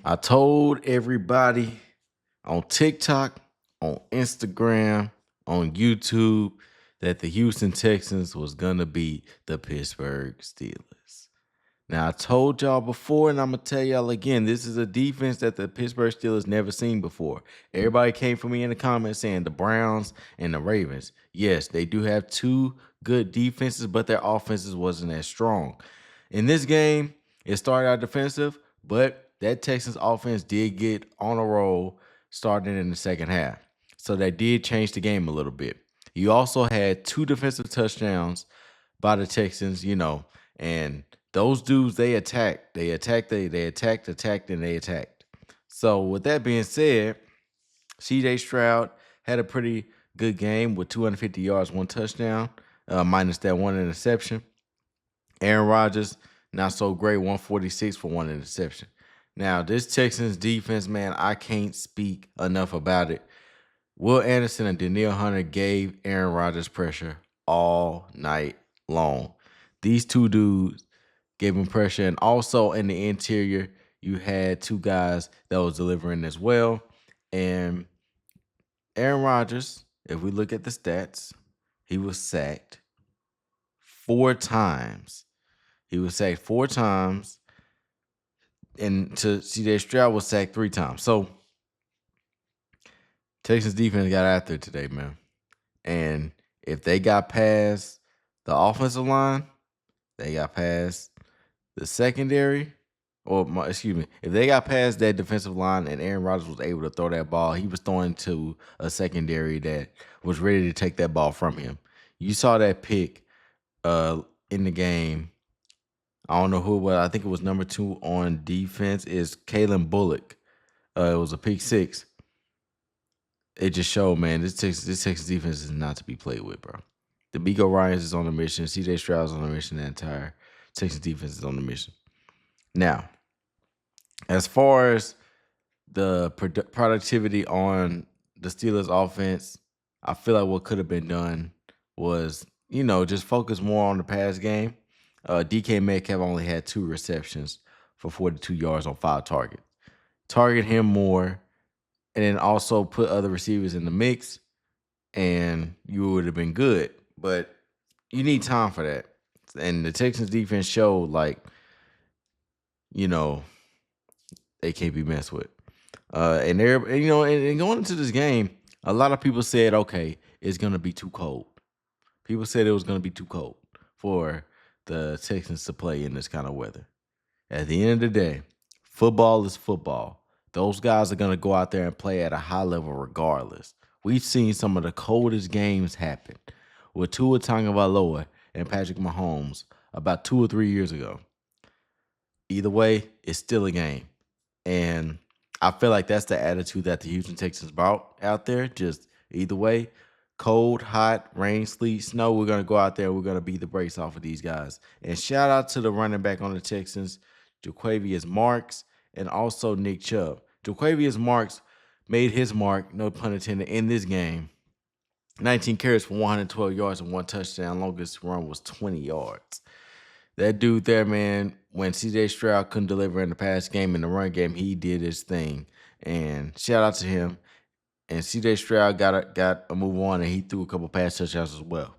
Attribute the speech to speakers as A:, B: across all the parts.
A: I told everybody on TikTok, on Instagram, on YouTube that the Houston Texans was going to beat the Pittsburgh Steelers. Now, I told y'all before, and I'm going to tell y'all again, this is a defense that the Pittsburgh Steelers never seen before. Everybody came for me in the comments saying the Browns and the Ravens. Yes, they do have two good defenses, but their offenses wasn't as strong. In this game, it started out defensive, but that Texans offense did get on a roll starting in the second half. So that did change the game a little bit. You also had two defensive touchdowns by the Texans, and those dudes, they attacked, and they attacked. So with that being said, CJ Stroud had a pretty good game with 250 yards, one touchdown, minus that one interception. Aaron Rodgers, not so great, 146 for one interception. Now, this Texans defense, man, I can't speak enough about it. Will Anderson and Danielle Hunter gave Aaron Rodgers pressure all night long. These two dudes gave him pressure, and also in the interior, you had two guys that was delivering as well. And Aaron Rodgers, if we look at the stats, he was sacked 4 times. He was sacked 4 times, and to CJ Stroud was sacked 3 times. So Texans defense got after it today, man. And if they got past the offensive line, they got past the secondary, if they got past that defensive line and Aaron Rodgers was able to throw that ball, he was throwing to a secondary that was ready to take that ball from him. You saw that pick in the game. I don't know who it was. I think it was number 2 on defense is Kalen Bullock. It was a pick 6. It just showed, man, this Texas defense is not to be played with, bro. The D'Amico Ryans is on a mission. CJ Stroud's on a mission. The entire Texas defense is on a mission. Now, as far as the productivity on the Steelers offense, I feel like what could have been done was, just focus more on the pass game. DK Metcalf only had 2 receptions for 42 yards on 5 targets. Target him more, and then also put other receivers in the mix, and you would have been good. But you need time for that. And the Texans defense showed, they can't be messed with. And going into this game, a lot of people said, okay, it's going to be too cold. People said it was going to be too cold for the Texans to play in this kind of weather. At the end of the day, football is football. Those guys are going to go out there and play at a high level regardless. We've seen some of the coldest games happen with Tua Tagovailoa and Patrick Mahomes about 2 or 3 years ago. Either way, it's still a game. And I feel like that's the attitude that the Houston Texans brought out there. Just either way, cold, hot, rain, sleet, snow, we're going to go out there and we're going to beat the brakes off of these guys. And shout out to the running back on the Texans, Jaquavius Marks, and also Nick Chubb. Jaquavius Marks made his mark, no pun intended, in this game. 19 carries for 112 yards and 1 touchdown. Longest run was 20 yards. That dude there, man, when CJ Stroud couldn't deliver in the pass game and the run game, he did his thing. And shout out to him. And CJ Stroud got a move on, and he threw a couple pass touchdowns as well.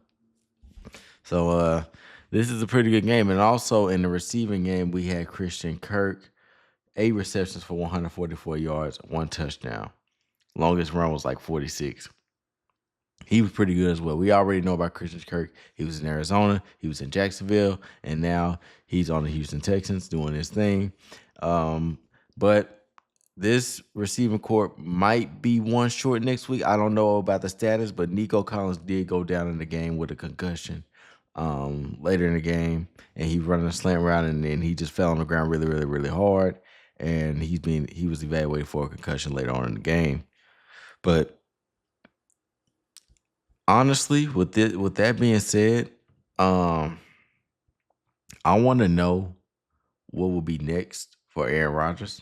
A: So this is a pretty good game. And also in the receiving game, we had Christian Kirk, 8 receptions for 144 yards, 1 touchdown. Longest run was like 46. He was pretty good as well. We already know about Christian Kirk. He was in Arizona. He was in Jacksonville. And now he's on the Houston Texans doing his thing. But this receiving corps might be one short next week. I don't know about the status, but Nico Collins did go down in the game with a concussion later in the game. And he running a slant route, and then he just fell on the ground really, really, really hard. And he was evaluated for a concussion later on in the game. But honestly, with that being said, I want to know what will be next for Aaron Rodgers,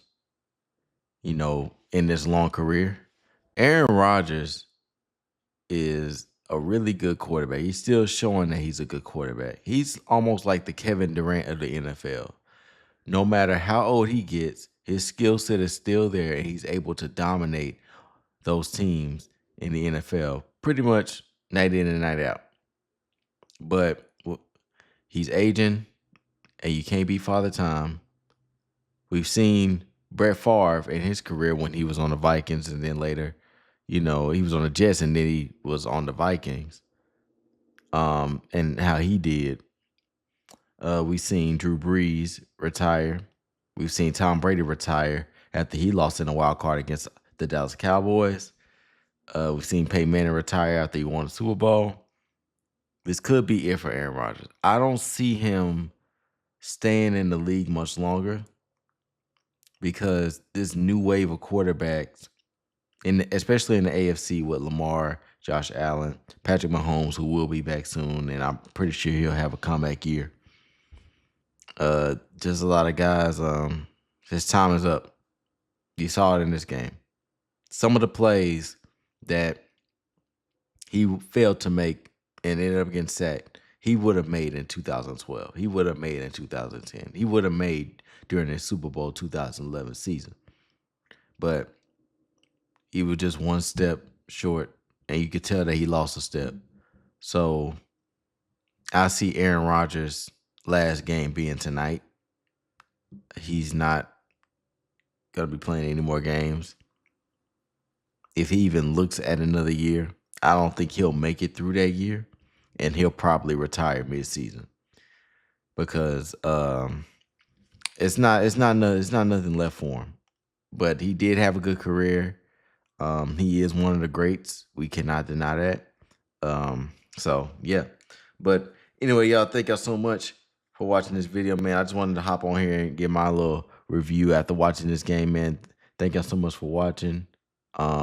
A: in this long career. Aaron Rodgers is a really good quarterback. He's still showing that he's a good quarterback. He's almost like the Kevin Durant of the NFL. No matter how old he gets, His skill set is still there, and he's able to dominate those teams in the NFL pretty much night in and night out. But he's aging, and you can't be Father Time. We've seen Brett Favre in his career when he was on the Vikings, and then later, he was on the Jets, and then he was on the Vikings. And how he did. We've seen Drew Brees retire. We've seen Tom Brady retire after he lost in a wild card against the Dallas Cowboys. We've seen Peyton Manning retire after he won the Super Bowl. This could be it for Aaron Rodgers. I don't see him staying in the league much longer because this new wave of quarterbacks, especially in the AFC with Lamar, Josh Allen, Patrick Mahomes, who will be back soon, and I'm pretty sure he'll have a comeback year. Just a lot of guys, his time is up. You saw it in this game. Some of the plays that he failed to make and ended up getting sacked, he would have made in 2012. He would have made in 2010. He would have made during the Super Bowl 2011 season. But he was just one step short, and you could tell that he lost a step. So I see Aaron Rodgers' last game being tonight. He's not going to be playing any more games. If he even looks at another year, I don't think he'll make it through that year, and he'll probably retire mid-season because it's not nothing left for him. But he did have a good career. He is one of the greats. We cannot deny that. So yeah. But anyway, y'all, thank y'all so much for watching this video, man. I just wanted to hop on here and get my little review after watching this game, man. Thank y'all so much for watching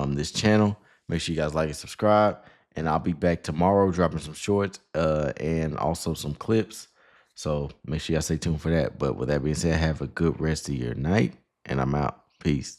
A: this channel. Make sure you guys like and subscribe. And I'll be back tomorrow dropping some shorts and also some clips. So make sure y'all stay tuned for that. But with that being said, have a good rest of your night. And I'm out. Peace.